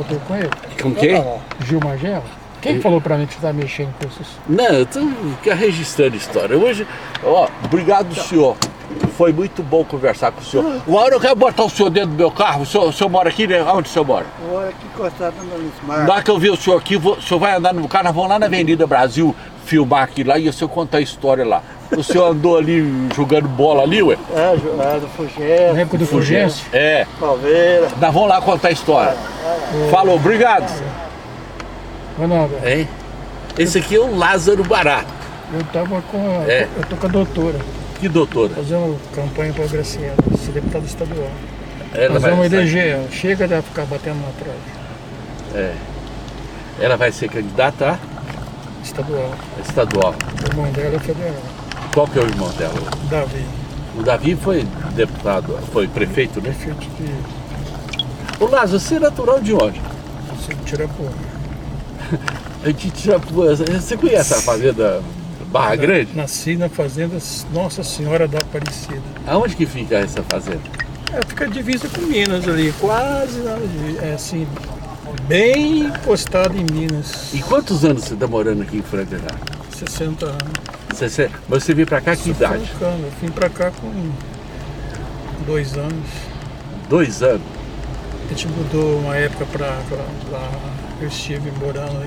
foto com ele? Com quem? Gil Magela. Quem falou pra mim que você tá mexendo com esses? Não, eu tô registrando história. Hoje, ó, obrigado, senhor. Foi muito bom conversar com o senhor. Uma hora eu quero botar o senhor dentro do meu carro. O senhor mora aqui, né? Onde o senhor mora? Eu moro aqui encostado no Lismar. Na hora que eu vi o senhor aqui, o senhor vai andar no carro, nós vamos lá na Avenida Brasil filmar aqui lá e o senhor contar a história lá. O senhor andou ali jogando bola ali, ué? Do Na Fugêncio, época do Fulgêncio? É. Palmeiras. Nós vamos lá contar a história. Falou, obrigado. Ronaldo, Hein? Esse aqui é o Lázaro Barato. eu tava com É. eu tô com a doutora, Que doutora? fazendo campanha pra Graciela, ser deputada estadual. Ela Nós vai, vamos eleger ela. Chega de ficar batendo na trave. ela vai ser candidata Estadual. a estadual. O irmão dela é federal. Qual que é o irmão dela? Davi, O Davi foi deputado, foi prefeito, né? prefeito de Ô Lázaro, você é natural de onde? Tirapuã. De Tirapuã. Você conhece a fazenda Barra Grande? Nasci na fazenda Nossa Senhora da Aparecida. Aonde que fica essa fazenda? Fica divisa com Minas ali, quase assim, bem encostado em Minas. E quantos anos você está morando aqui em Franca já? 60 anos. Mas você veio pra cá que idade? Francano. Eu vim pra cá com 2 anos. 2 anos? A gente mudou uma época pra eu estive morando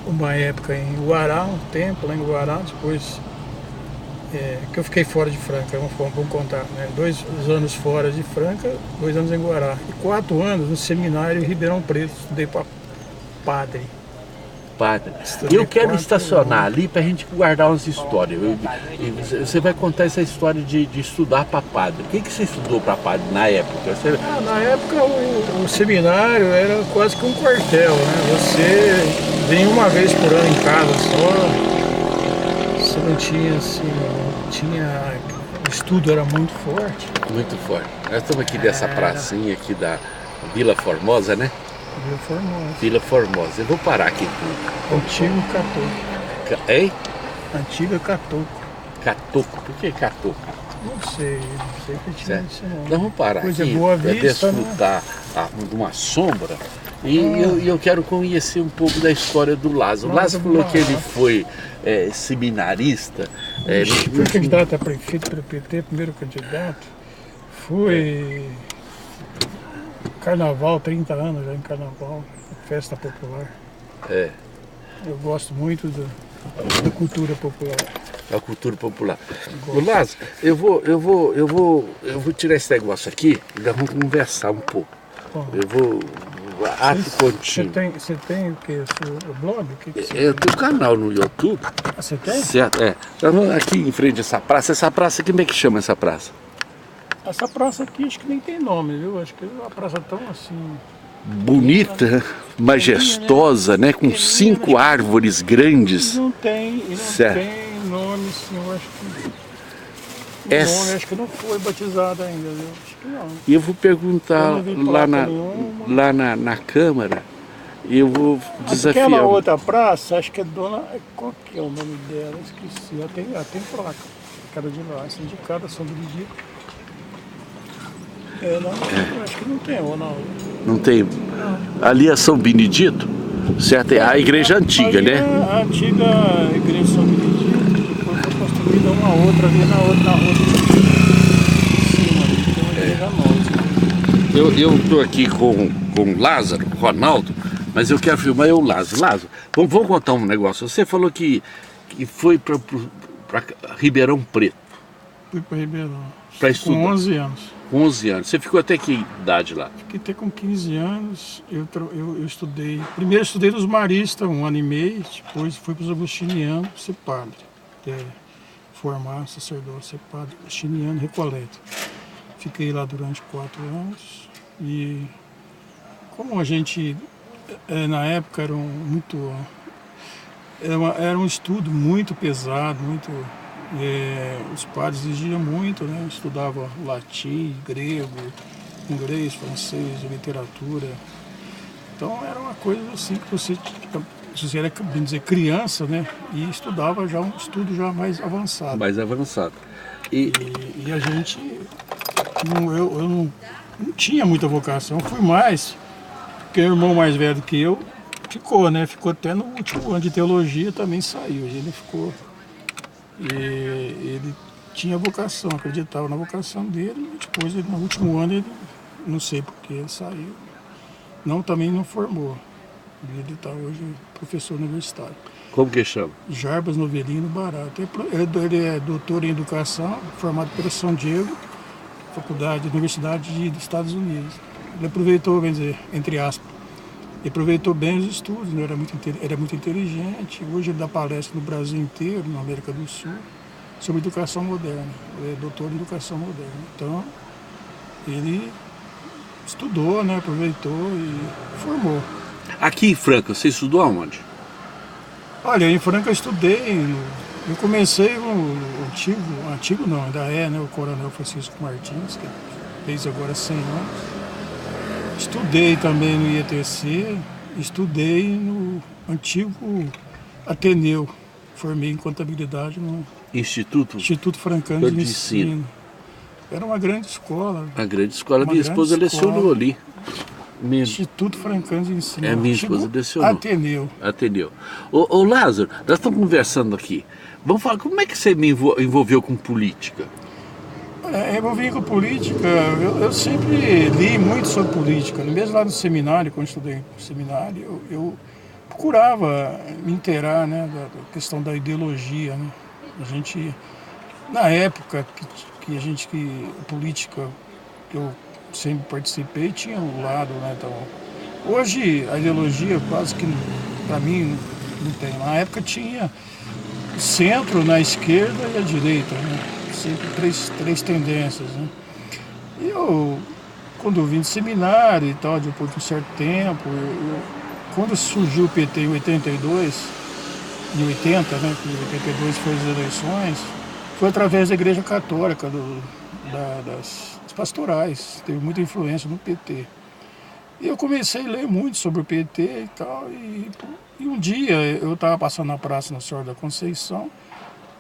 uma época em Uará, um tempo lá em Uará, depois que eu fiquei fora de Franca, vamos contar, né? 2 anos fora de Franca, 2 anos em Uará. E 4 anos no seminário em Ribeirão Preto, estudei para padre. Padre. Estudei Eu quero 4 estacionar anos. ali pra gente guardar umas histórias. Você vai contar essa história de estudar para padre. O que você estudou para padre na época? Na época o seminário era quase que um quartel, né? Você vinha uma vez por ano em casa só, você não tinha assim, o estudo era muito forte. Muito forte. Nós estamos aqui dessa pracinha aqui da Vila Formosa, né? Vila Formosa. Vila Formosa. Eu vou parar aqui. Antigo Catoco. Hein? Antiga Catoco. Catoco. Por que Catoco? Não sei que tinha Certo. esse nome. Nós vamos parar Coisa aqui boa para vista, desfrutar de uma sombra. E eu quero conhecer um pouco da história do Lázaro. O Lázaro falou que ele foi seminarista. Fui candidato a prefeito pelo PT, primeiro candidato. Fui carnaval, 30 anos já em carnaval, festa popular. É, Eu gosto muito da cultura popular. a cultura popular. O Lázaro, eu vou tirar esse negócio aqui e nós vamos conversar um pouco. Bom, Eu vou. Ato contínuo. Você tem o que? O blog? O que você Eu tenho um canal no YouTube. Você tem? Certo, é. Nós vamos aqui em frente a essa praça. Essa praça, como é que chama essa praça? Essa praça aqui acho que nem tem nome, viu? Acho que é uma praça tão assim. Bonita, majestosa, né? Com 5 árvores grandes. Não tem Certo. nome, sim, eu acho que. Essa- O nome acho que não foi batizado ainda, viu? Acho que não. E eu vou perguntar Eu não vi lá placa nenhuma. na Câmara. E eu vou desafiar. Aquela outra praça, acho que é dona. Qual que é o nome dela? Esqueci. Ela tem placa. Cara de lá, sindicada São Benedito. Não, acho que não tem, ou não. Não tem. Ali é São Benedito, certo? É a igreja antiga, Ali né? é a antiga igreja São Benedito, depois foi construída uma outra ali na outra em cima, ali, tem uma igreja nova. Eu estou aqui com o Lázaro, Ronaldo, mas eu quero filmar o Lázaro. Lázaro, vamos contar um negócio. Você falou que foi para Ribeirão Preto, Fui para Ribeirão. Pra estudar. Com 11 anos. com 11 anos. Você ficou até que idade lá? Fiquei até com 15 anos, eu estudei. Primeiro estudei nos maristas, 1 ano e meio, depois fui para os agostinianos ser padre. Formar sacerdote, ser padre agostiniano, Recoleto. Fiquei lá durante 4 anos e como a gente, na época, era um estudo muito pesado, os padres exigiam muito, né? Estudava latim, grego, inglês, francês, literatura. Então era uma coisa assim que você era, bem dizer, criança, né? E estudava já um estudo já mais avançado. Mais avançado. E a gente, eu não tinha muita vocação, fui mais Porque o irmão mais velho que eu ficou, né? Ficou até no último ano de teologia, também saiu. Ele ficou. E ele tinha vocação, acreditava na vocação dele, e depois, no último ano, ele, não sei porquê, ele saiu. Não, também não formou. Ele está hoje professor universitário. Como que chama? Jarbas Novelino Barato. Ele é doutor em educação, formado pela São Diego, Universidade dos Estados Unidos. Ele aproveitou, vamos dizer, entre aspas, ele aproveitou bem os estudos, né? Era muito inteligente. Hoje ele dá palestra no Brasil inteiro, na América do Sul, sobre educação moderna. Ele é doutor em educação moderna. Então, ele estudou, né? Aproveitou e formou. Aqui em Franca, você estudou aonde? Olha, em Franca eu estudei, eu comecei no antigo não, ainda é, né? O Coronel Francisco Martins, que fez agora 100 anos. Estudei também no IETC, estudei no antigo Ateneu, formei em contabilidade no Instituto Francano de Ensino. Era uma grande escola. A grande escola, minha esposa lecionou ali. Instituto Francano de Ensino. É, minha esposa lecionou. Ateneu. Ô Lázaro, nós estamos conversando aqui. Vamos falar, como é que você me envolveu com política? Envolvi com política, eu sempre li muito sobre política. Mesmo lá no seminário, quando eu estudei no seminário, eu procurava me inteirar, né, da questão da ideologia, né? A gente, na época que a política que eu sempre participei, tinha um lado, né? Então, hoje a ideologia quase que, para mim, não tem. Na época tinha o centro na esquerda e a direita, né? Sempre três tendências, né? E eu, quando eu vim de seminário e tal, depois de um certo tempo, quando surgiu o PT em 82, em 80, né, que em 82 foi as eleições, foi através da Igreja Católica, das pastorais, teve muita influência no PT. E eu comecei a ler muito sobre o PT e tal, e um dia eu estava passando na praça Nossa Senhora da Conceição,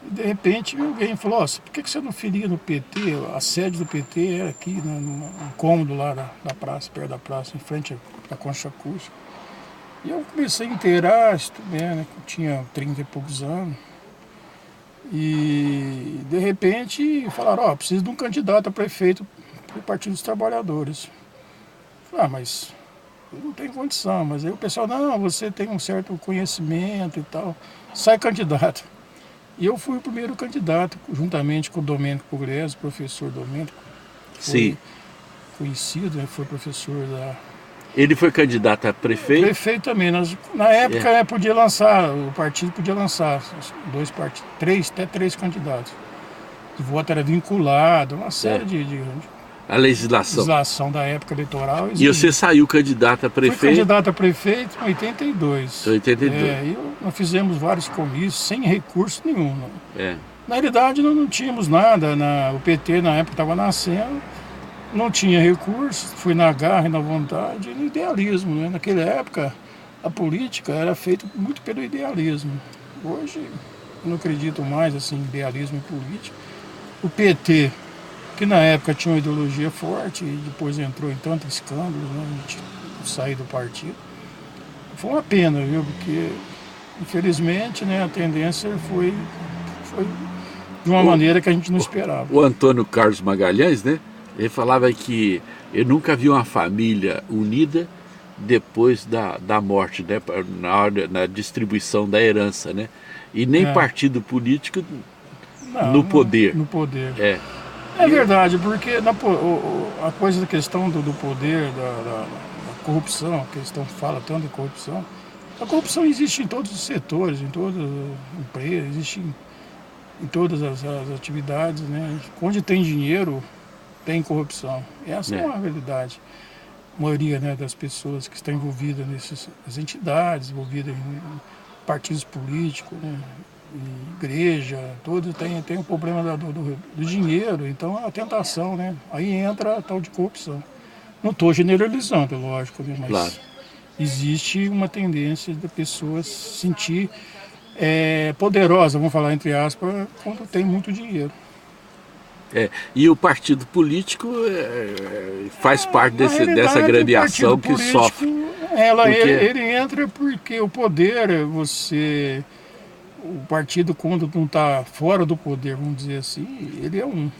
e de repente alguém falou, por que você não filia no PT? A sede do PT era aqui, né, num cômodo lá da praça, perto da praça, em frente à Concha Acústica. E eu comecei a inteirar, estudei, né, que eu tinha 30 e poucos anos. E de repente falaram, preciso de um candidato a prefeito do Partido dos Trabalhadores. Eu falei, mas eu não tenho condição. Mas aí o pessoal, não, você tem um certo conhecimento e tal, sai candidato. E eu fui o primeiro candidato, juntamente com o Domênico Pugliese, professor Domênico. Sim. Conhecido, né? Foi professor da... Ele foi candidato a prefeito? Prefeito também. Na época, podia lançar, o partido podia lançar até três candidatos. O voto era vinculado, uma série de a legislação da época eleitoral. E você saiu candidato a prefeito? Fui candidato a prefeito em 82. 82. Nós fizemos vários comícios sem recurso nenhum. Na realidade, nós não tínhamos nada. O PT, na época, estava nascendo, não tinha recurso, fui na garra e na vontade e no idealismo, né? Naquela época, a política era feita muito pelo idealismo. Hoje, eu não acredito mais assim, em idealismo e política. O PT, que na época tinha uma ideologia forte e depois entrou em tantos escândalos, né? A gente saiu do partido. Foi uma pena, viu? Porque, infelizmente, né, a tendência foi de uma maneira que a gente não esperava. O Antônio Carlos Magalhães, né? Ele falava que ele nunca viu uma família unida depois da morte, né? Na distribuição da herança, né? E nem partido político no poder. No poder. É verdade, porque a questão do poder, da corrupção, a questão fala tanto de corrupção, a corrupção existe em todos os setores, em todas as empresas, existe em todas as atividades, né? Onde tem dinheiro, tem corrupção. Essa é uma realidade. A maioria, né, das pessoas que estão envolvidas nessas entidades, envolvidas em partidos políticos, né, em igreja, todos tem o problema do dinheiro, então a tentação, né? Aí entra a tal de corrupção. Não estou generalizando, lógico, né, mas claro, existe uma tendência da pessoa se sentir poderosa, vamos falar entre aspas, quando tem muito dinheiro. E o partido político faz parte Na dessa realidade, agremiação o que partido sofre. político, Porque- ele entra porque o poder, o partido quando não está fora do poder, vamos dizer assim, ele é um.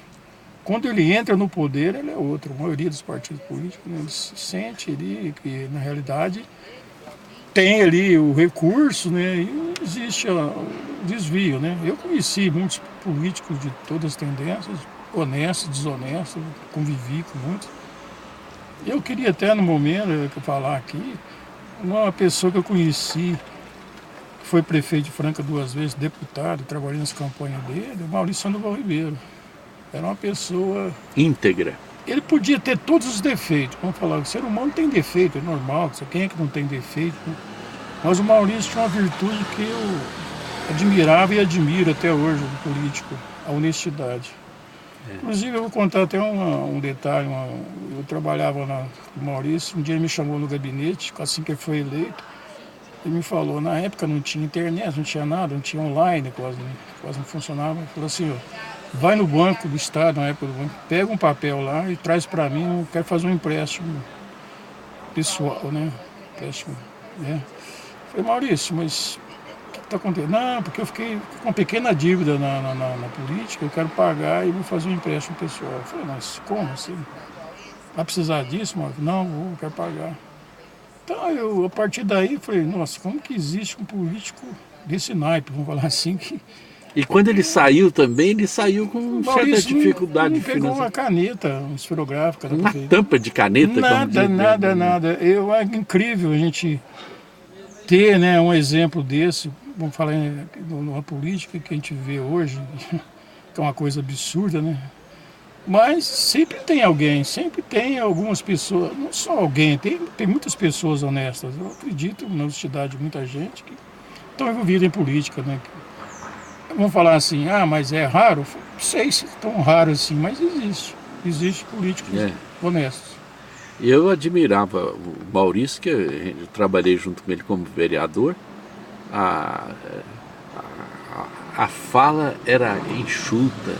Quando ele entra no poder, ele é outro. A maioria dos partidos políticos, né, ele se sente ali que, na realidade, tem ali o recurso, né, e não existe o desvio, né. Eu conheci muitos políticos de todas as tendências, honestos, desonestos, convivi com muitos. Eu queria até no momento que eu falar aqui, uma pessoa que eu conheci, que foi prefeito de Franca 2 vezes, deputado, trabalhei nas campanhas dele, o Maurício Sandoval Ribeiro. Era uma pessoa. Íntegra. Ele podia ter todos os defeitos. Vamos falar, o ser humano tem defeito, é normal. Quem é que não tem defeito? Né? Mas o Maurício tinha uma virtude que eu admirava e admiro até hoje no político, a honestidade. Inclusive, eu vou contar até um detalhe. Eu trabalhava com o Maurício, um dia ele me chamou no gabinete, assim que ele foi eleito. Ele me falou, na época não tinha internet, não tinha nada, não tinha online, quase não funcionava. Ele falou assim, ó, vai no banco do estado, na época do banco, pega um papel lá e traz para mim, eu quero fazer um empréstimo pessoal, né? Empréstimo, né? Eu falei, Maurício, mas o que está acontecendo? Não, porque eu fiquei com uma pequena dívida na política, eu quero pagar e vou fazer um empréstimo pessoal. Eu falei, mas como assim? Vai precisar disso, Maurício? Não, eu quero pagar. Então, a partir daí, falei, nossa, como que existe um político desse naipe, vamos falar assim, que E quando ele saiu também, ele saiu com o certa Maurício dificuldade não pegou uma financeira. caneta, uma esferográfica. Uma tampa de caneta, como diz, Nada. É incrível a gente ter, né, um exemplo desse, vamos falar numa política que a gente vê hoje, que é uma coisa absurda, né? Mas sempre tem alguém, sempre tem algumas pessoas, não só alguém, tem muitas pessoas honestas. Eu acredito na honestidade de muita gente que estão envolvidas em política, né? Vamos falar assim, mas é raro? Não sei se é tão raro assim, mas existe. Existe políticos honestos. Eu admirava o Maurício, que eu trabalhei junto com ele como vereador. A fala era enxuta,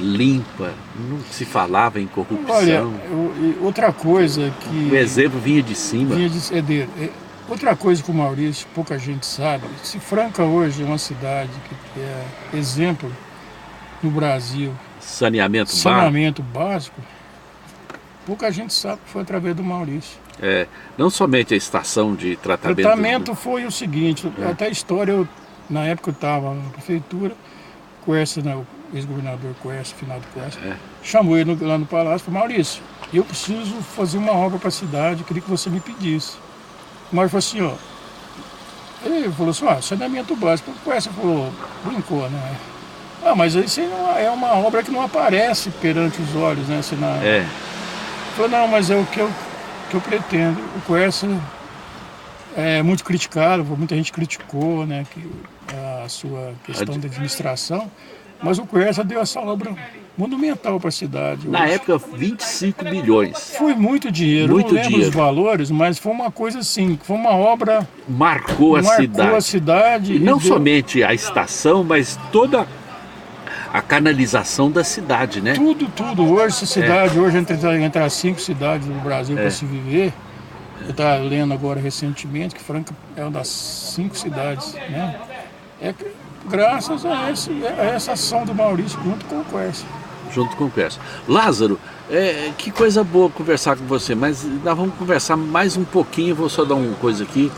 limpa, não se falava em corrupção. Olha, outra coisa que... O exemplo vinha de cima. Outra coisa que o Maurício, pouca gente sabe, se Franca hoje é uma cidade que é exemplo no Brasil, saneamento básico, pouca gente sabe que foi através do Maurício. Não somente a estação de O tratamento. tratamento foi o seguinte, até a história, na época eu estava na prefeitura, Quercia, né, o ex-governador Quercia, finado Quercia, chamou ele lá no palácio e falou, Maurício, eu preciso fazer uma obra para a cidade, queria que você me pedisse. O Maurício falou assim, ele falou assim, saneamento básico. O Quercia falou, brincou, né? Mas isso é uma obra que não aparece perante os olhos, né? Ele falou, não, mas é o que eu pretendo. O Quercia é muito criticado, muita gente criticou, né, a sua questão da administração, mas o Quercia deu essa obra monumental para a cidade. Na época, 25 milhões. Foi muito dinheiro, Muito não lembro dinheiro. os valores, mas foi uma coisa assim, foi uma obra Marcou a cidade. E E não somente a estação, mas toda a canalização da cidade, né? Tudo. Hoje, essa cidade, hoje entre as 5 cidades do Brasil para se viver, eu estava lendo agora recentemente que Franca é uma das 5 cidades, né? Graças a essa ação do Maurício junto com o Quercia. Junto com o Quercia. Lázaro, que coisa boa conversar com você, mas nós vamos conversar mais um pouquinho, vou só dar uma coisa aqui.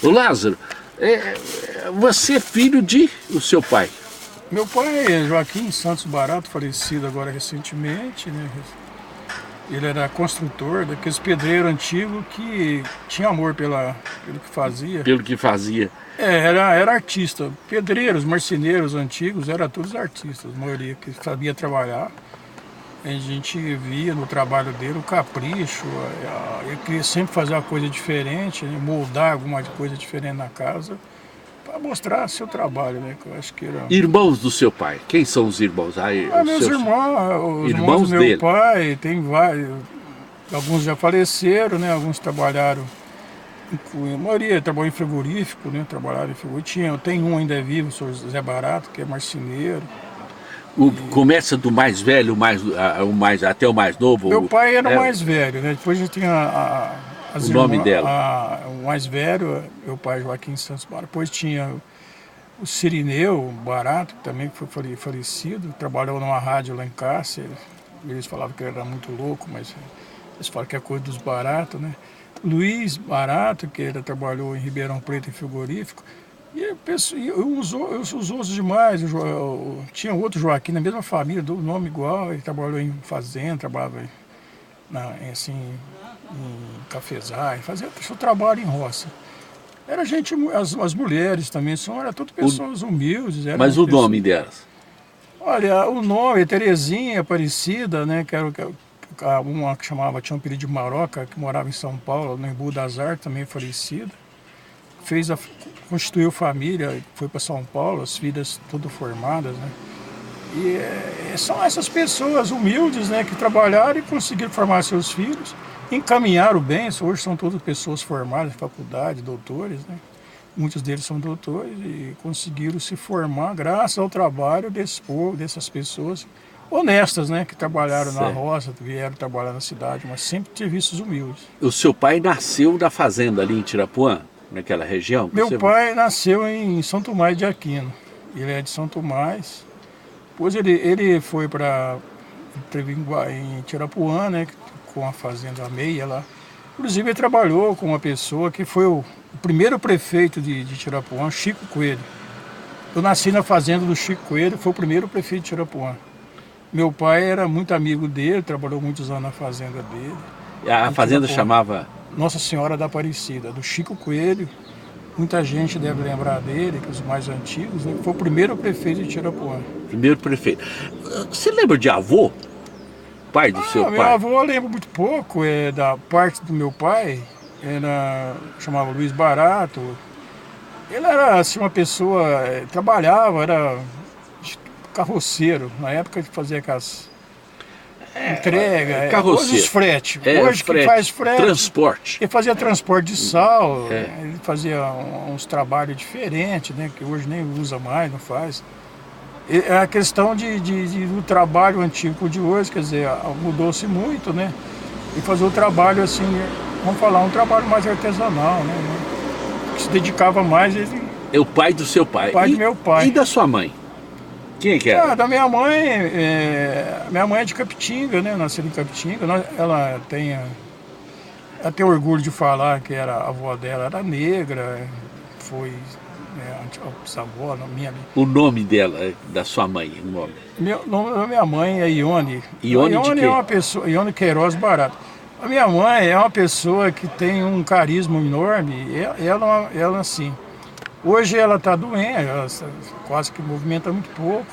O Lázaro, você é filho de o seu pai? Meu pai é Joaquim Santos Barato, falecido agora recentemente, né? Ele era construtor, daqueles pedreiros antigos que tinha amor pelo que fazia. Pelo que fazia. Era artista. Pedreiros, marceneiros antigos, eram todos artistas, a maioria que sabia trabalhar. A gente via no trabalho dele o capricho, ele queria sempre fazer uma coisa diferente, né? Moldar alguma coisa diferente na casa, para mostrar seu trabalho, né? Que eu acho que era... Irmãos do seu pai, quem são os irmãos? Meus irmãos, os irmãos do meu pai, tem vários, alguns já faleceram, né? Alguns trabalharam A maioria trabalhou em frigorífico, né? Trabalhava em frigorífico. Tem um ainda vivo, o senhor Zé Barato, que é marceneiro. Começa do mais velho, até o mais novo? Meu pai era o mais velho, né? Depois já tinha as o nome irmãs, dela? o mais velho, meu pai Joaquim Santos Barato. Depois tinha o Cirineu Barato, que também foi falecido, trabalhou numa rádio lá em Cássia. Eles falavam que ele era muito louco, mas eles falam que é coisa dos Baratos, né? Luiz Barato, que ele trabalhou em Ribeirão Preto em frigorífico. E os outros demais, tinha outro Joaquim na mesma família, do nome igual, ele trabalhou em fazenda, trabalhava em cafezais, fazia seu trabalho em roça. Era gente, as mulheres também, eram todas pessoas humildes. Mas o nome delas? Olha, o nome, Terezinha Aparecida, né, que era uma que tinha um apelido de Maroca, que morava em São Paulo, no Embu das Artes, também falecida. Constituiu família, foi para São Paulo, as filhas todas formadas, né? E são essas pessoas humildes, né, que trabalharam e conseguiram formar seus filhos, encaminharam bem. Hoje são todas pessoas formadas em faculdade, doutores, né? Muitos deles são doutores e conseguiram se formar graças ao trabalho desse povo, dessas pessoas honestas, né, que trabalharam na roça, vieram trabalhar na cidade, mas sempre serviços humildes. O seu pai nasceu na fazenda ali em Tirapuã, naquela região? Meu pai nasceu em São Tomás de Aquino. Ele é de São Tomás. Depois ele foi teve em Tirapuã, né, com a fazenda Meia lá. Inclusive ele trabalhou com uma pessoa que foi o primeiro prefeito de Tirapuã, Chico Coelho. Eu nasci na fazenda do Chico Coelho, foi o primeiro prefeito de Tirapuã. Meu pai era muito amigo dele, trabalhou muitos anos na fazenda dele. A fazenda chamava? Nossa Senhora da Aparecida, do Chico Coelho. Muita gente deve lembrar dele, que os mais antigos, né? Foi o primeiro prefeito de Tirapuã. Primeiro prefeito. Você lembra de avô? Pai do seu pai? Meu avô eu lembro muito pouco, da parte do meu pai, chamava Luiz Barato. Ele era assim, uma pessoa, trabalhava, era carroceiro, na época de fazer aquelas entrega, carroceiro. Hoje os frete. Hoje que faz frete. Transporte. Ele fazia transporte de sal, ele fazia uns trabalhos diferentes, né, que hoje nem usa mais, não faz. É a questão do trabalho antigo de hoje, quer dizer, mudou-se muito, né? E fazer o trabalho assim, vamos falar, um trabalho mais artesanal, né? Que se dedicava mais. É o pai do seu pai. Pai do meu pai. E da sua mãe? Quem é que era? Da minha mãe, minha mãe é de Capitinga, né? Nasceu em Capitinga. Ela tem orgulho de falar que a avó dela era negra, foi a bisavó, minha. O nome dela, da sua mãe, o nome? O nome da minha mãe é Ione. Ione de quê? É uma pessoa, Ione Queiroz Barato. A minha mãe é uma pessoa que tem um carisma enorme. Ela assim. Hoje ela está doente, ela quase que movimenta muito pouco.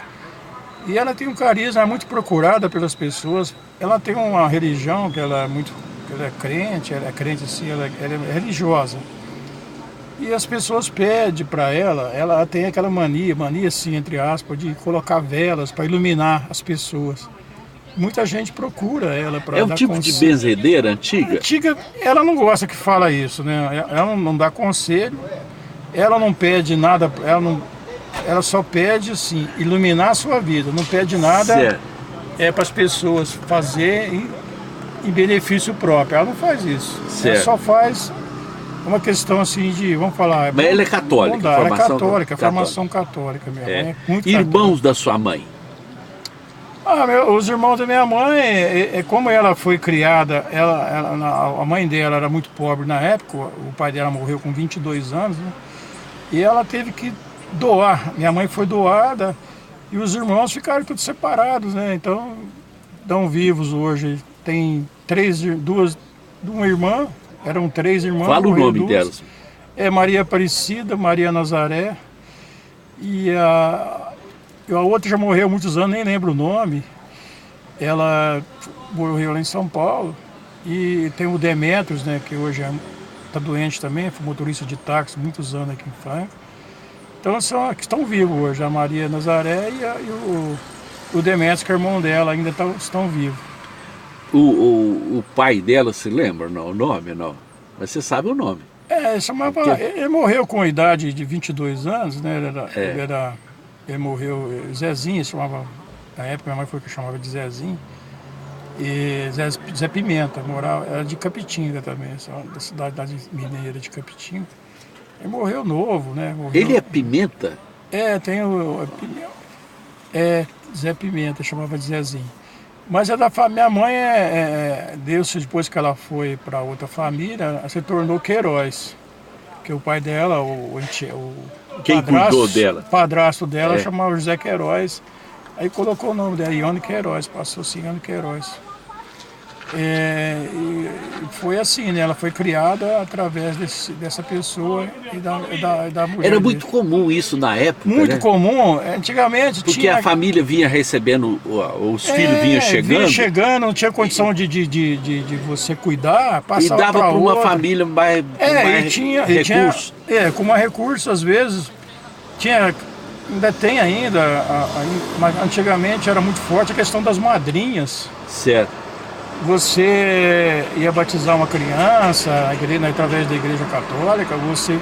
E ela tem um carisma, é muito procurada pelas pessoas. Ela tem uma religião que ela é crente assim, ela é religiosa. E as pessoas pedem para ela tem aquela mania assim, entre aspas, de colocar velas para iluminar as pessoas. Muita gente procura ela para dar É um tipo de benzedeira antiga? Antiga, ela não gosta que fala isso, né? Ela não dá conselho. Ela não pede nada, ela só pede assim, iluminar a sua vida, não pede nada para as pessoas fazer em benefício próprio. Ela não faz isso. Ela só faz uma questão assim de, vamos falar... Mas ela é católica? Ela é católica, formação católica. Minha mãe é muito Irmãos católica. da sua mãe? Os irmãos da minha mãe, como ela foi criada, a mãe dela era muito pobre na época, o pai dela morreu com 22 anos, né? E ela teve que doar. Minha mãe foi doada e os irmãos ficaram todos separados, né? Então, estão vivos hoje. Tem uma irmã, eram 3 irmãs. Fala o nome delas. É Maria Aparecida, Maria Nazaré. E a outra já morreu há muitos anos, nem lembro o nome. Ela morreu lá em São Paulo. E tem o Demetrios, né, que hoje está doente também, foi motorista de táxi muitos anos aqui em Franca. Então são que estão vivos hoje, a Maria Nazaré e o Demetrios, que é irmão dela, ainda estão vivos. O pai dela, se lembra? Não, o nome não, mas você sabe o nome. Ele morreu com a idade de 22 anos, né? Ele morreu, Zezinho, chamava, na época minha mãe foi que chamava de Zezinho. E Zé Pimenta, era de Capitinga também, da cidade mineira de Capitinga. Ele morreu novo, né? Ele é Pimenta? Tem Zé Pimenta, chamava de Zezinho. Mas é da família. Minha mãe deu-se depois que ela foi para outra família, se tornou Queiroz. Que o pai dela, quem cuidou dela? O padrasto dela chamava José Queiroz. Aí colocou o nome dela, Ione Queiroz, passou-se Ione Queiroz. E foi assim, né? Ela foi criada através dessa pessoa e da mulher. Era muito comum isso na época, muito né? comum, antigamente porque tinha... a família vinha recebendo, os filhos vinham chegando. Vinha chegando, não tinha condição de você cuidar, passava e dava para uma família mais recursos. Com mais recursos, às vezes, ainda tem ainda, mas antigamente era muito forte a questão das madrinhas. Certo. Você ia batizar uma criança, através da Igreja Católica, você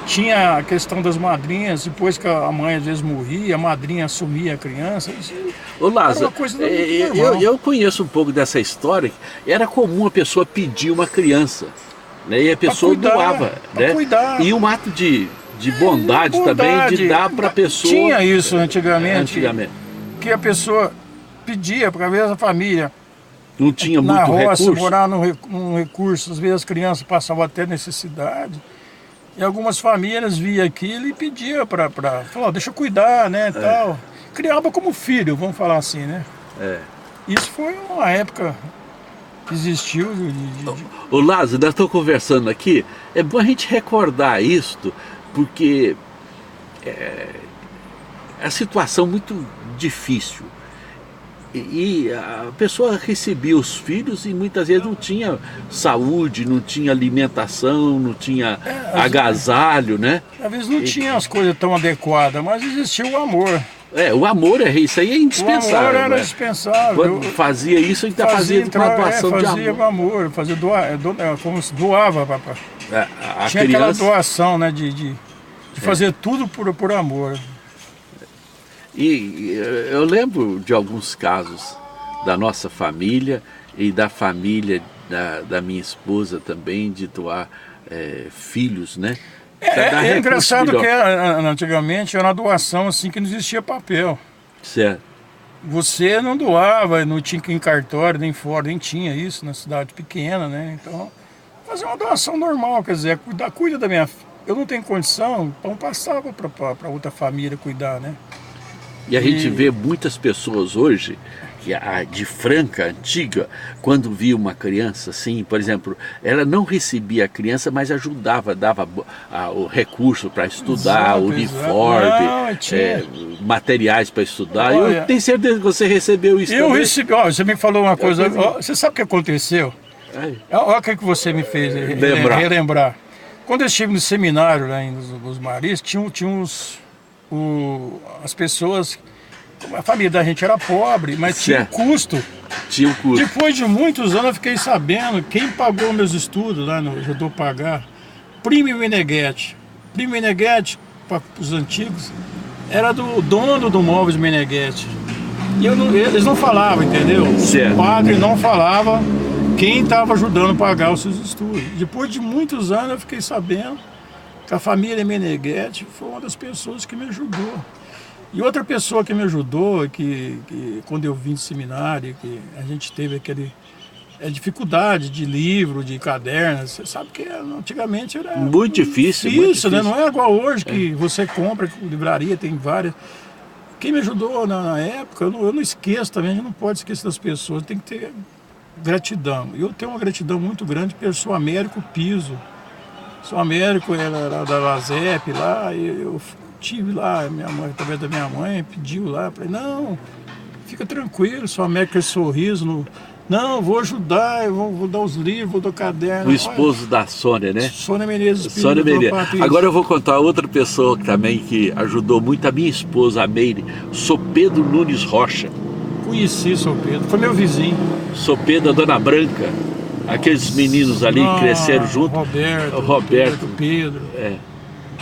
tinha a questão das madrinhas, depois que a mãe às vezes morria, a madrinha assumia a criança. Ô Lázaro, eu conheço um pouco dessa história. Era comum a pessoa pedir uma criança, né? E a pessoa doava, né? Cuidar. E um ato de bondade também, de dar para a pessoa. Tinha isso antigamente. Que a pessoa pedia para ver a família. Não tinha muito roça, recurso. Morar num recurso, às vezes as crianças passavam até necessidade. E algumas famílias via aquilo e pedia para falar, deixa eu cuidar, né, tal. Criava como filho, vamos falar assim, né? Isso foi uma época que existiu. Ô Lázaro, nós estamos conversando aqui, é bom a gente recordar isto, porque é a situação muito difícil. E a pessoa recebia os filhos e muitas vezes não tinha saúde, não tinha alimentação, não tinha agasalho, né? Às vezes não tinha as coisas tão adequadas, mas existia o amor. O amor isso aí é indispensável. O amor era indispensável. Quando fazia isso, a gente fazia uma doação de amor. Fazia com amor, como se doava. Tinha aquela doação, né, de fazer tudo por amor. E eu lembro de alguns casos da nossa família e da família da minha esposa também, de doar filhos, né? É engraçado que antigamente era uma doação assim que não existia papel. Certo. Você não doava, não tinha que ir em cartório, nem fora, nem tinha isso na cidade pequena, né? Então, fazer uma doação normal, quer dizer, cuida da minha... Eu não tenho condição, então passava para outra família cuidar, né? E a gente vê muitas pessoas hoje, que de Franca, antiga, quando via uma criança assim, por exemplo, ela não recebia a criança, mas ajudava, dava o recurso para estudar, uniforme, materiais para estudar. Olha, eu tenho certeza que você recebeu isso também. Eu recebi, você me falou uma coisa, você sabe o que aconteceu? Olha o que você me fez relembrar. Quando eu estive no seminário lá nos Maris, tinha as pessoas, a família da gente era pobre, mas tinha custo. Tinha um custo. Depois de muitos anos eu fiquei sabendo quem pagou meus estudos lá, ajudou a pagar. Primo Meneghetti. Primo Meneghetti, para os antigos, era do dono do Móveis Meneghetti. E eles não falavam, entendeu? Certo. O padre não falava quem estava ajudando a pagar os seus estudos. Depois de muitos anos eu fiquei sabendo que a família Meneghetti foi uma das pessoas que me ajudou. E outra pessoa que me ajudou, que quando eu vim do seminário, que a gente teve dificuldade de livro, de cadernos, você sabe que antigamente era muito difícil, né? Não é igual hoje que você compra, livraria tem várias. Quem me ajudou na época, eu não esqueço também, a gente não pode esquecer das pessoas, tem que ter gratidão. Eu tenho uma gratidão muito grande pelo seu Américo Piso. Sou Américo, ela era da LASEP lá, eu tive lá, minha mãe, através da minha mãe, pediu lá, falei, não, fica tranquilo, sou Américo, esse sorriso, não, vou ajudar, eu vou dar os livros, vou dar o caderno. O esposo da Sônia, né? Sônia Menezes. Sônia Menezes. Agora eu vou contar outra pessoa também que ajudou muito, a minha esposa, a Meire, Sopedo Nunes Rocha. Conheci Sopedo, foi meu vizinho. Sopedo, a Dona Branca. Aqueles meninos ali que cresceram junto. Roberto, Pedro.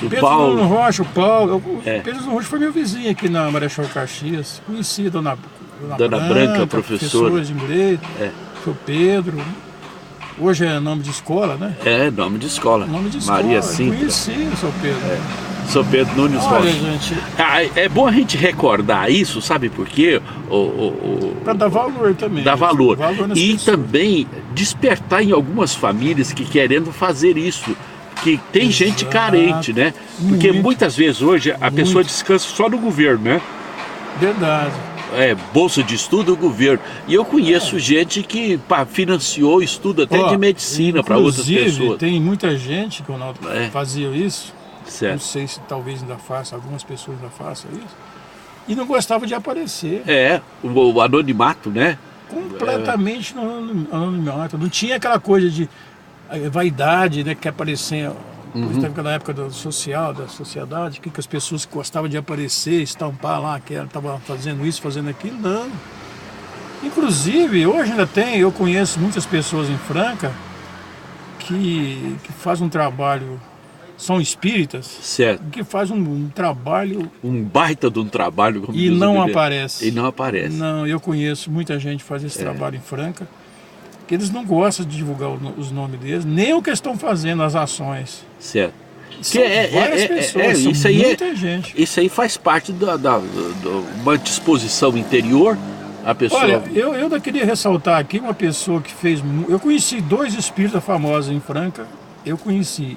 O Pedro Paulo. Nuno Rocha, o Paulo. O É. Pedro Nuno Rocha foi meu vizinho aqui na Marechal Caxias. Conheci a Dona Branca, professora. de inglês. É. Foi o Pedro. Hoje é nome de escola, né? É, nome de escola. Nome de escola. Maria Sintra. Conheci o seu Pedro. Sou Pedro Nunes Olha, Rocha. gente, É bom a gente recordar isso, sabe por quê? para dar valor também. Dar valor. Nas E pessoas. também despertar em algumas famílias que querendo fazer isso. Que tem gente carente, né? Porque Muito. muitas vezes hoje a pessoa descansa só no governo, né? Verdade. Bolsa de estudo do governo. E eu conheço gente que financiou estudo até de medicina para outras Inclusive, pessoas. tem muita gente que Ronaldo fazia isso. Não Certo. sei se talvez ainda faça, algumas pessoas ainda façam isso. E não gostava de aparecer. O anonimato, né? Completamente no anonimato. Não tinha aquela coisa de vaidade, né? Que aparecia. Na época da sociedade, que as pessoas gostavam de aparecer, estampar lá que ela estava fazendo isso, fazendo aquilo. Não. Inclusive, hoje ainda tem, eu conheço muitas pessoas em Franca que fazem um trabalho, são espíritas, Certo. que fazem um trabalho Um baita de um trabalho. Como e diz o não Guilherme. aparece. E não aparece. Não, eu conheço muita gente que faz esse trabalho em Franca, que eles não gostam de divulgar os nomes deles, nem o que estão fazendo, as ações. Certo. São várias pessoas, são isso aí muita gente. Isso aí faz parte uma disposição interior. A pessoa. Olha, eu ainda queria ressaltar aqui uma pessoa que fez. Eu conheci 2 espíritas famosos em Franca. Eu conheci.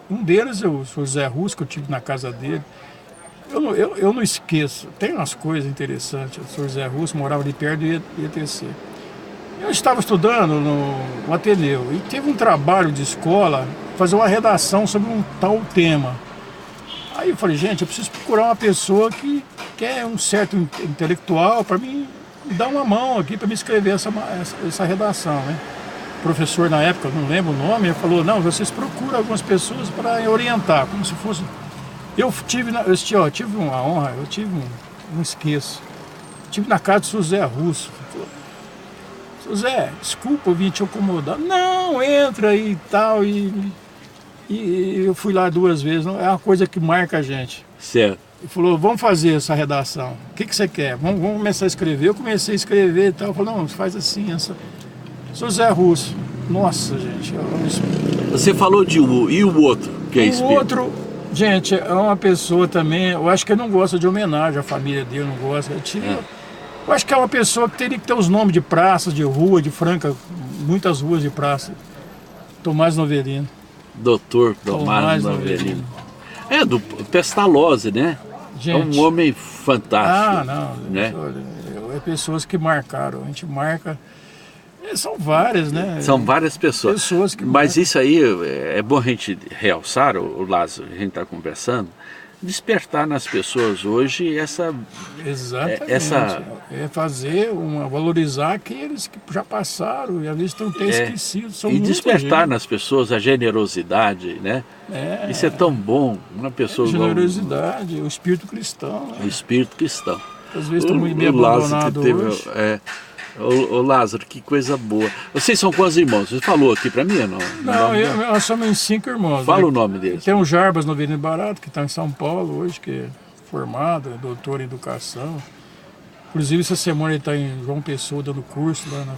Um deles é o Sr. Zé Russo, que eu tive na casa dele. Eu não esqueço. Tem umas coisas interessantes. O Sr. Zé Russo morava ali perto do IETC. Eu estava estudando no Ateneu e teve um trabalho de escola, fazer uma redação sobre um tal tema. Aí eu falei, gente, eu preciso procurar uma pessoa que é um certo intelectual para mim dar uma mão aqui para me escrever essa redação, né? O professor na época, não lembro o nome, ele falou, não, vocês procuram algumas pessoas para orientar, como se fosse... Eu tive uma honra, não esqueço, tive na casa do seu Zé Russo. Seu Zé, desculpa, eu vim te incomodar. Não, entra aí e tal, e eu fui lá 2 vezes, é uma coisa que marca a gente. Certo. Ele falou, vamos fazer essa redação. O que você quer? Vamos começar a escrever. Eu comecei a escrever e tal. Eu falei, não, faz assim, essa. Sou Zé Russo. Nossa, gente. Você falou de um, e o outro, que é espírito? O outro, gente, é uma pessoa também, eu acho que ele não gosta de homenagem, a família dele não gosta. Eu acho que é uma pessoa que teria que ter os nomes de praças, de rua, de Franca, muitas ruas de praça. Tomás Novelino. Doutor Tomás Novelino. Do Pestalozzi, né? Gente, é um homem fantástico. não, né? É pessoas que marcaram, a gente marca. São várias, né? São várias pessoas. Que Mas marcam. isso aí é bom a gente realçar, o Lázaro, a gente está conversando, despertar nas pessoas hoje essa. Exatamente. É fazer valorizar aqueles que já passaram e às vezes estão até esquecidos. São e despertar gente. nas pessoas a generosidade, né? Isso é tão bom, uma pessoa generosidade, o espírito cristão. Né? O espírito cristão. Às vezes estão muito bem abandonados hoje. Ô Lázaro, que coisa boa. Vocês são quantos irmãos? Você falou aqui pra mim ou não? Nós somos em 5 irmãos. Fala né? o nome deles. Tem o Jarbas Novelino Barato, que está em São Paulo hoje, que é formado, é doutor em educação. Inclusive, essa semana ele está em João Pessoa, dando curso lá na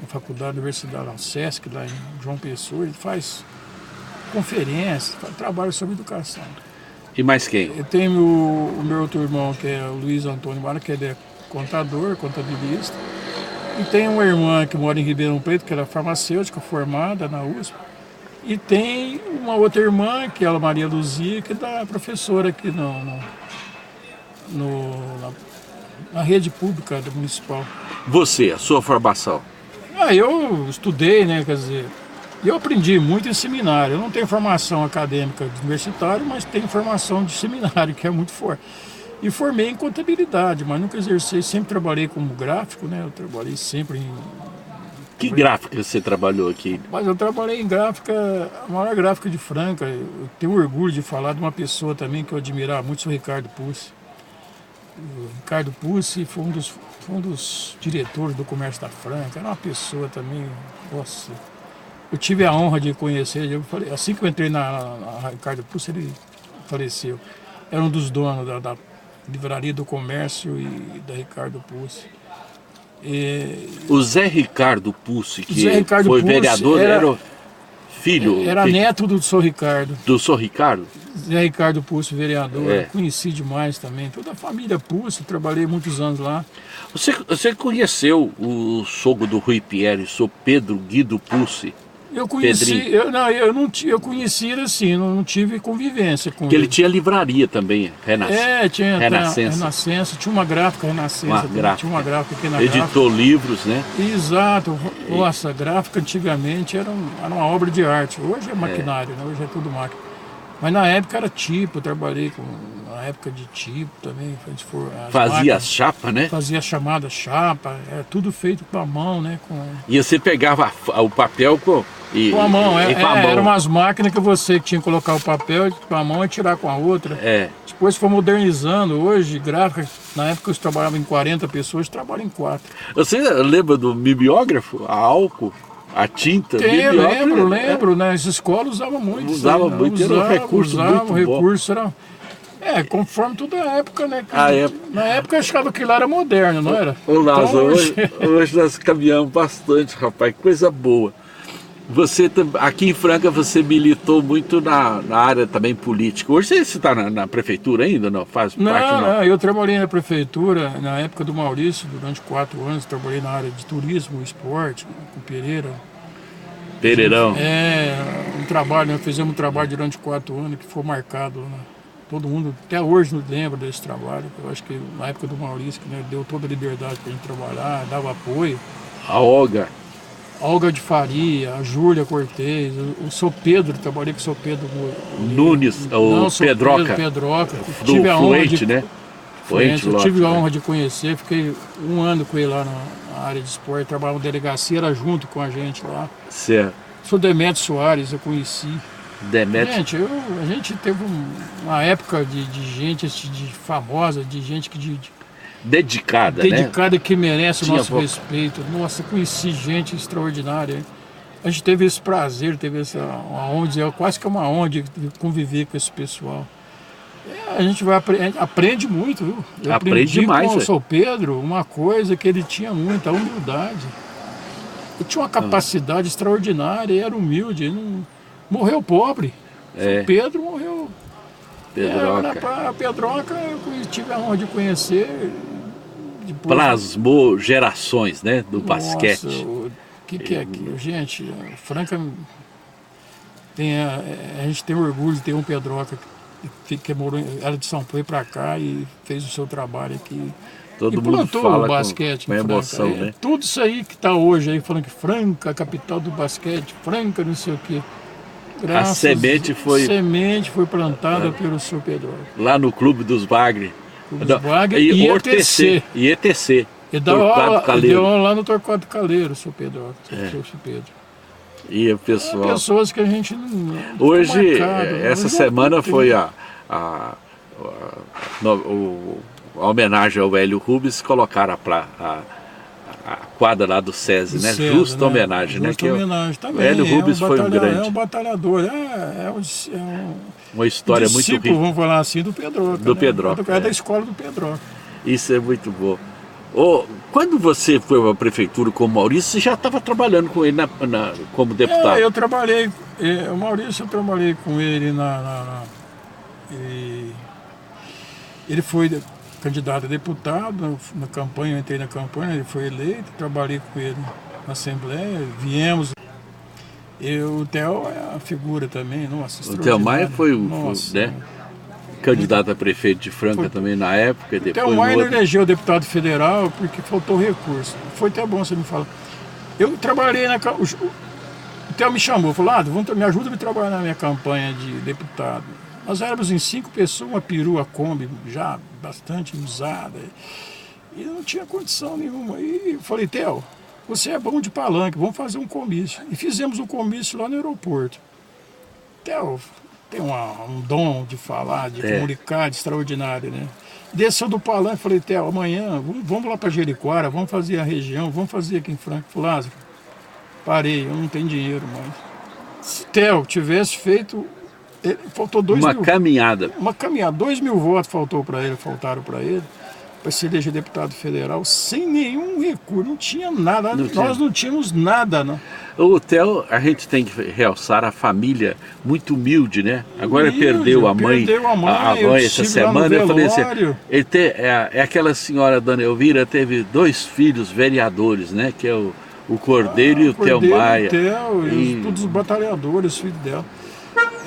faculdade, universidade, lá, Sesc, lá em João Pessoa. Ele faz conferências, trabalha sobre educação. E mais quem? Eu tenho o meu outro irmão, que é o Luiz Antônio Barato, que ele é contabilista. E tem uma irmã que mora em Ribeirão Preto, que era farmacêutica, formada na USP. E tem uma outra irmã, que é a Maria Luzia, que é professora aqui na rede pública municipal. Você, a sua formação? Eu estudei, né, quer dizer, eu aprendi muito em seminário. Eu não tenho formação acadêmica universitária, mas tenho formação de seminário, que é muito forte. E formei em contabilidade, mas nunca exerci, sempre trabalhei como gráfico, né? Eu trabalhei sempre em... Que gráfica você trabalhou aqui? Mas eu trabalhei em gráfica, a maior gráfica de Franca. Eu tenho orgulho de falar de uma pessoa também que eu admirava muito, o Ricardo Pussi. O Ricardo Pussi foi um dos diretores do Comércio da Franca, era uma pessoa também, nossa, eu tive a honra de conhecer, eu falei, assim que eu entrei na Ricardo Pucci, ele faleceu. Era um dos donos da Livraria do Comércio e da Ricardo Pucci. O Zé Ricardo Pucci, que Zé Ricardo foi Pucci vereador, era o filho era neto do Sr. Ricardo. do Sr. Ricardo? Zé Ricardo Pucci, vereador, É. conheci demais também. Toda a família Pucci, trabalhei muitos anos lá. Você conheceu o sogro do Rui Pierre, o Sr. Pedro Guido Pucci? Eu conheci, eu conheci ele assim, não tive convivência com Que ele ele. tinha livraria também, Tinha Renascença. Renascença, tinha uma gráfica Renascença, Uma também, gráfica. tinha uma gráfica aqui na gráfica. Editou livros, né? Exato, nossa, a gráfica antigamente era uma obra de arte, hoje é maquinário, né? Hoje é tudo máquina. Mas na época era tipo, eu trabalhei na época de tipo também. Fazia as chapas, né? Fazia a chamada chapa, era tudo feito com a mão, né? E você pegava o papel com a mão, e com a mão. eram umas máquinas que você tinha que colocar o papel com a mão e tirar com a outra. É. Depois foi modernizando, hoje, gráfica, na época eu trabalhava em 40 pessoas, trabalho em 4. Você lembra do mimeógrafo? A álcool? A tinta? Lembro, né? As escolas usavam muito. Usava muito, era um recurso muito bom. Recurso era... conforme toda a época, né? época. Na época eu achava que lá era moderno, não era? Ô Lázaro, Então, hoje nós caminhamos bastante, rapaz, coisa boa. Você, aqui em Franca, você militou muito na área também política. Hoje você está na prefeitura ainda, não? Faz parte, não? Não, eu trabalhei na prefeitura, na época do Maurício, durante 4 anos, trabalhei na área de turismo, esporte, com o Pereira. Pereirão. Nós fizemos um trabalho durante 4 anos que foi marcado, né? Todo mundo, até hoje, nos lembra desse trabalho. Eu acho que na época do Maurício, que, né, deu toda a liberdade para a gente trabalhar, dava apoio. A Olga. Olga de Faria, a Júlia Cortez, o Sr. Pedro, trabalhei com o Sr. Pedro Nunes, o Pedroca. Pedroca. Do Tive a honra Fluente, né? Fluente, eu tive a honra de conhecer, fiquei 1 ano com ele lá na área de esporte, trabalhava na delegacia, era junto com a gente lá. Certo. Sou Demetrio Soares, eu conheci. Demetrio. Gente, a gente teve uma época de gente de famosa, de gente que Dedicada, né? dedicada, que merece o nosso Tinha respeito. Nossa, conheci gente extraordinária. A gente teve esse prazer, teve uma honra, quase que uma honra de conviver com esse pessoal. A gente aprende muito, viu? Eu aprendi demais, com o Sr. Pedro uma coisa que ele tinha muita humildade. Ele tinha uma capacidade extraordinária, era humilde, ele não morreu pobre. O Pedro morreu. Pedroca. A Pedroca eu tive a honra de conhecer. Depois, Plasmou gerações, né? Do basquete. O que é aquilo? Gente, Franca, a gente tem orgulho de ter um Pedroca que morou, era de São Paulo para cá e fez o seu trabalho aqui. Todo e mundo plantou fala o basquete com em Franca. emoção, né? Tudo isso aí que está hoje aí, falando que Franca, a capital do basquete, Franca, não sei o quê. A semente foi plantada pelo Sr. Pedro. Lá no Clube dos Bagre. E ETC. E ETC. E deu aula lá no Torquato Caleiro, o Sr. Pedro. E o pessoal. Pessoas que a gente não. Hoje, marcado, essa semana foi a homenagem ao Hélio Rubens, colocaram a quadra lá do SESI, né? Justa homenagem, né? Justa homenagem também. O Hélio Rubens foi um grande. É um batalhador, uma história muito rica. Vamos falar assim, do Pedroca. Do Pedroca. É da escola do Pedroca. Isso é muito bom. Quando você foi para a prefeitura com o Maurício, você já estava trabalhando com ele como deputado? Eu trabalhei, o Maurício, eu trabalhei com ele ele foi candidato a deputado, na campanha, eu entrei na campanha, ele foi eleito, trabalhei com ele na Assembleia, viemos. O Theo é a figura também, nossa, o Theo Maia foi candidato a prefeito de Franca também na época. O Theo Maia elegeu deputado federal porque faltou recurso. Foi até bom você me falar. Eu trabalhei o Theo me chamou, falou, me ajuda a me trabalhar na minha campanha de deputado. Nós éramos em 5 pessoas, uma perua Kombi já bastante usada, e não tinha condição nenhuma. E eu falei, Theo, você é bom de palanque, vamos fazer um comício. E fizemos um comício lá no aeroporto. Theo tem um dom de falar, de comunicar, de extraordinário, né? Desceu do palanque e falei, Theo, amanhã vamos lá para Jericoara, vamos fazer a região, vamos fazer aqui em Franca. Falei, Lázaro, parei, eu não tenho dinheiro mais. Theo tivesse feito, faltou 2 Uma mil. caminhada. Uma caminhada, 2 mil votos faltaram para ele, para se eleger deputado federal, sem nenhum recurso, não tinha nada, nós não tínhamos nada, né? O Theo, a gente tem que realçar a família muito humilde, né? Agora Humilde, perdeu a mãe essa semana. Eu falei assim, é aquela senhora, Dona Elvira, teve 2 filhos vereadores, né? Que é o Cordeiro e o Theo Maia. Todos os batalhadores, os filhos dela.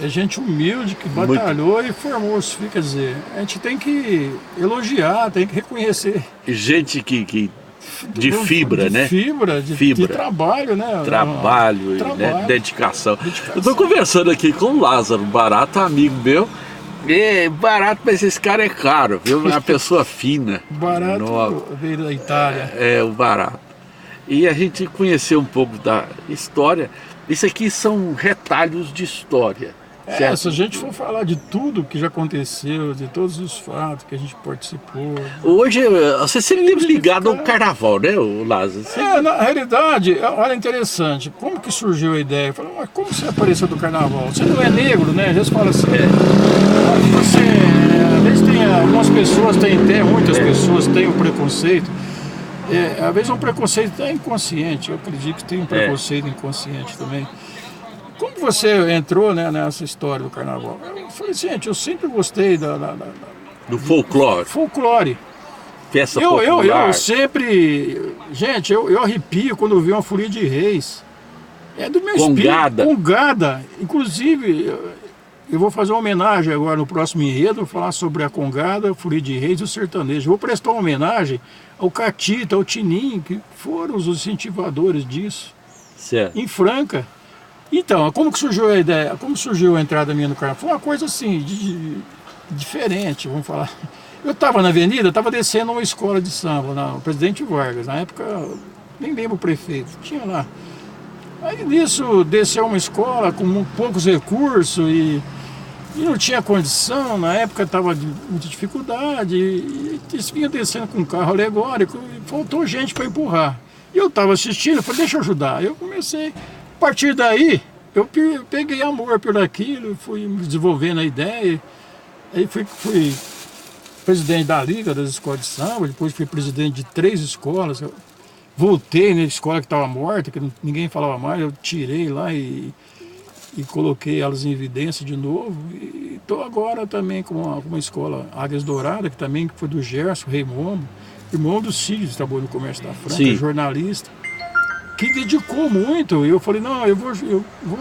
É gente humilde que batalhou e formou os filhos. Quer dizer, a gente tem que elogiar, tem que reconhecer. Gente de fibra, né? De trabalho, né? Trabalho, né? Dedicação. Eu estou conversando aqui com o Lázaro Barato, amigo meu. Barato, mas esse cara é caro, viu? É uma pessoa fina. Barato veio da Itália. É, o Barato. E a gente conheceu um pouco da história. Isso aqui são retalhos de história. Se a gente for falar de tudo que já aconteceu, de todos os fatos que a gente participou... Hoje, você seria ligado ao carnaval, né, Lázaro? Na realidade, olha, interessante, como que surgiu a ideia? Eu falei, mas como você apareceu do carnaval? Você não é negro, né? Às vezes fala assim, às vezes tem algumas pessoas, muitas pessoas têm o preconceito, às vezes é um preconceito até inconsciente, eu acredito que tem um preconceito inconsciente também. Como você entrou, né, nessa história do carnaval? Eu falei, gente, eu sempre gostei do folclore. Folclore. Festa popular. Eu sempre... Gente, eu arrepio quando eu vi uma folia de reis. É do meu espírito. Congada. Inclusive, eu vou fazer uma homenagem agora no próximo enredo, vou falar sobre a congada, a folia de reis e o sertanejo. Vou prestar uma homenagem ao Catita, ao Tininho, que foram os incentivadores disso. Certo. Em Franca. Então, como que surgiu a ideia? Como surgiu a entrada minha no carnaval? Foi uma coisa assim, diferente, vamos falar. Eu estava na avenida, estava descendo uma escola de samba, na Presidente Vargas. Na época, nem lembro o prefeito, tinha lá. Aí nisso, desceu uma escola com poucos recursos e não tinha condição. Na época estava de muita dificuldade e vinha descendo com um carro alegórico e faltou gente para empurrar. E eu estava assistindo, eu falei, deixa eu ajudar. Eu comecei... A partir daí, eu peguei amor por aquilo, fui desenvolvendo a ideia, aí fui presidente da Liga das Escolas de Samba, depois fui presidente de 3 escolas, voltei na escola que estava morta, que ninguém falava mais, eu tirei lá e coloquei elas em evidência de novo, e estou agora também com uma escola Águias Douradas, que também foi do Gerson Raimundo, irmão do Cid, que trabalhou no comércio da Franca, jornalista, que dedicou muito, e eu falei, não, eu vou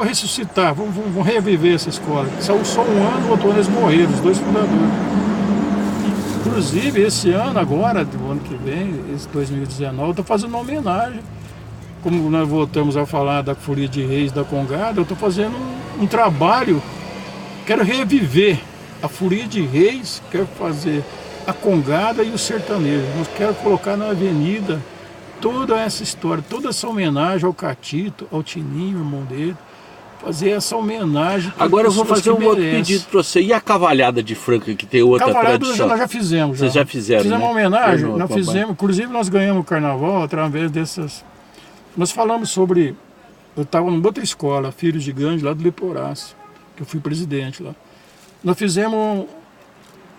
ressuscitar, vou reviver essa escola. Saiu só um ano, o outro ano eles morreram, os 2 fundadores. Inclusive, esse ano agora, do ano que vem, esse 2019, eu estou fazendo uma homenagem. Como nós voltamos a falar da folia de reis, da congada, eu estou fazendo um trabalho, quero reviver a folia de reis, quero fazer a congada e o sertanejo. Eu quero colocar na avenida toda essa história, toda essa homenagem ao Catito, ao Tininho, irmão dele, fazer essa homenagem. Agora eu vou fazer um outro pedido para você. E a cavalhada de Franca, que tem outra tradição? Nós já fizemos. Vocês já fizeram, fizemos uma homenagem, nós fizemos, inclusive nós ganhamos o carnaval através dessas... Nós falamos sobre... Eu estava numa outra escola, Filhos de Gandhi, lá do Leporácio, que eu fui presidente lá. Nós fizemos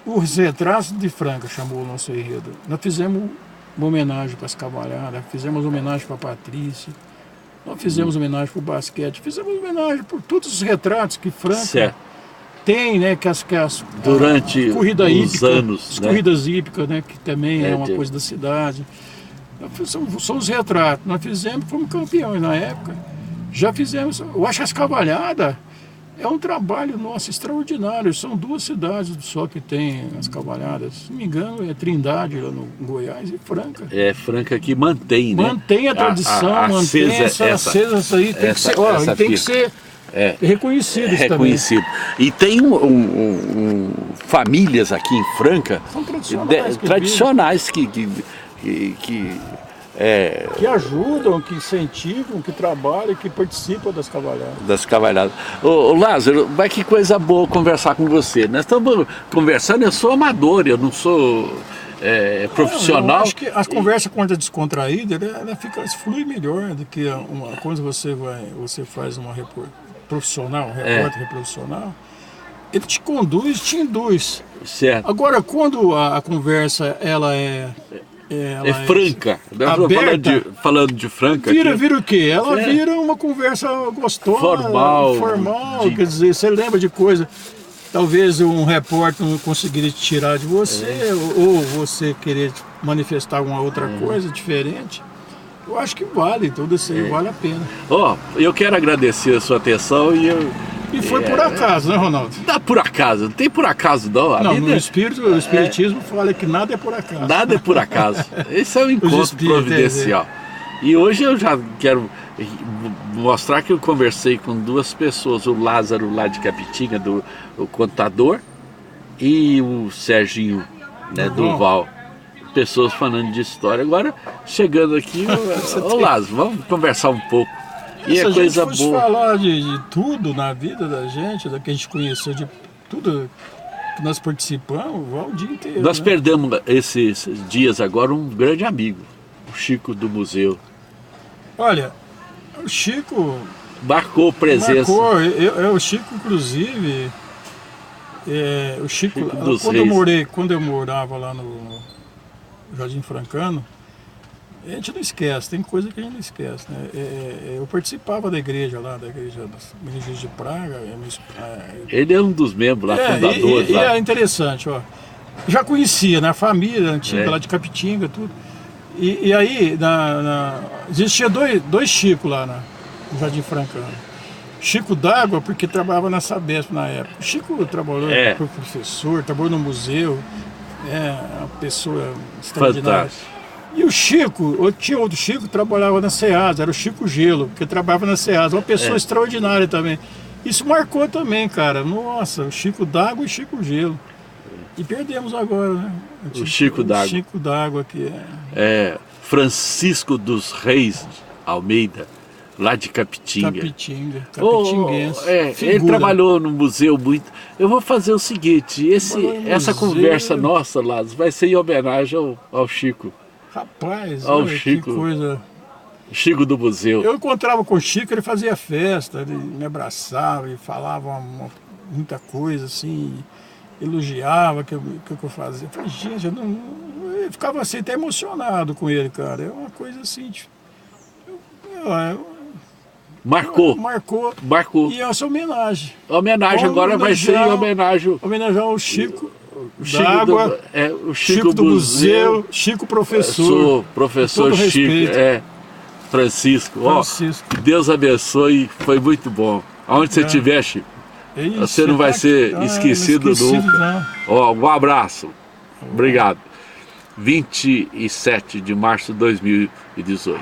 os retratos de Franca, chamou o nosso enredo. Nós fizemos uma homenagem para as cavalhadas, fizemos homenagem para a Patrícia, nós fizemos homenagem para o basquete, fizemos homenagem por todos os retratos que Franca tem, né, durante corrida os hípica, anos, as corridas hípicas, né, que também é uma coisa da cidade. São os retratos, nós fizemos, fomos campeões na época, já fizemos, eu acho que as cavalhadas é um trabalho nosso extraordinário. São 2 cidades só que tem as cavalhadas. Se não me engano, é Trindade, lá no Goiás, e Franca. É Franca que mantém, né? Mantém a tradição, mantém essa aí. Tem que ser, tem que ser reconhecido. Reconhecido. Também. E tem famílias aqui em Franca tradicionais que ajudam, que incentivam, que trabalham, que participam das cavalhadas. Ô Lázaro, mas que coisa boa conversar com você. Nós estamos conversando, eu sou amador, eu não sou profissional. Eu acho que as conversas quando é descontraída, ela flui melhor do que quando você faz uma reportagem. profissional, repórter profissional, ele te conduz, te induz. Certo. Agora, quando a conversa ela é franca. aberta, Falando de franca. vira aqui. o quê? Ela É. vira uma conversa gostosa, Formal, quer dizer, você lembra de coisa. Talvez um repórter não conseguiria tirar de você, ou você querer manifestar alguma outra coisa diferente. Eu acho que vale, tudo isso aí vale a pena. Ó, eu quero agradecer a sua atenção E foi por acaso, né, Ronaldo? Não dá por acaso, não tem por acaso não. A Não, vida no o espiritismo fala que nada é por acaso. nada é por acaso. Esse é um encontro espíritos, providencial. E hoje eu já quero mostrar que eu conversei com duas pessoas, o Lázaro lá de Capitinga, o contador, e o Serginho, né, Duval. Pessoas falando de história. Agora, chegando aqui, ô Lázaro, vamos conversar um pouco. E Se é a coisa gente fosse boa. falar de tudo na vida da gente, da que a gente conheceu, de tudo que nós participamos, vai o dia inteiro. Nós né? perdemos esses dias agora um grande amigo, o Chico do museu. Olha, o Chico Marcou presença. marcou, o Chico inclusive, o Chico, Chico dos quando eu morava lá no Jardim Francano, a gente não esquece, tem coisa que a gente não esquece, né? Eu participava da igreja lá, da igreja das Meninas de Praga. Ele é um dos membros lá, fundadores e lá. é interessante, ó. Já conhecia, né? A família antiga lá de Capitinga, tudo. E aí, existia dois Chico lá no Jardim Francano. Chico d'Água, porque trabalhava na Sabesp na época. O Chico trabalhou como professor, trabalhou no museu, uma pessoa extraordinária. Fantástico. E o Chico, tinha outro Chico que trabalhava na SEASA, era o Chico Gelo, que trabalhava na SEASA, uma pessoa extraordinária também. Isso marcou também, cara. Nossa, o Chico d'Água e Chico Gelo. E perdemos agora, né? O Chico d'Água. O Chico d'Água que Francisco dos Reis Almeida, lá de Capitinga. Capitinguense. Ele trabalhou no museu muito. Eu vou fazer o seguinte, essa conversa nossa, Lázaro, vai ser em homenagem ao Chico. Rapaz, Ao olha, Chico. que coisa. Chico do museu. Eu encontrava com o Chico, ele fazia festa, ele me abraçava e falava muita coisa assim, elogiava o que eu fazia. Eu falei, gente, eu ficava assim até emocionado com ele, cara. É uma coisa assim. Marcou. E essa homenagem. A homenagem agora vai ser em homenagem ao Chico. O Chico do museu, Chico professor. Professor Chico, Francisco. Que Deus abençoe, foi muito bom. Aonde você estiver, Chico, você não vai ser esquecido nunca. Um abraço. Obrigado. 27 de março de 2018.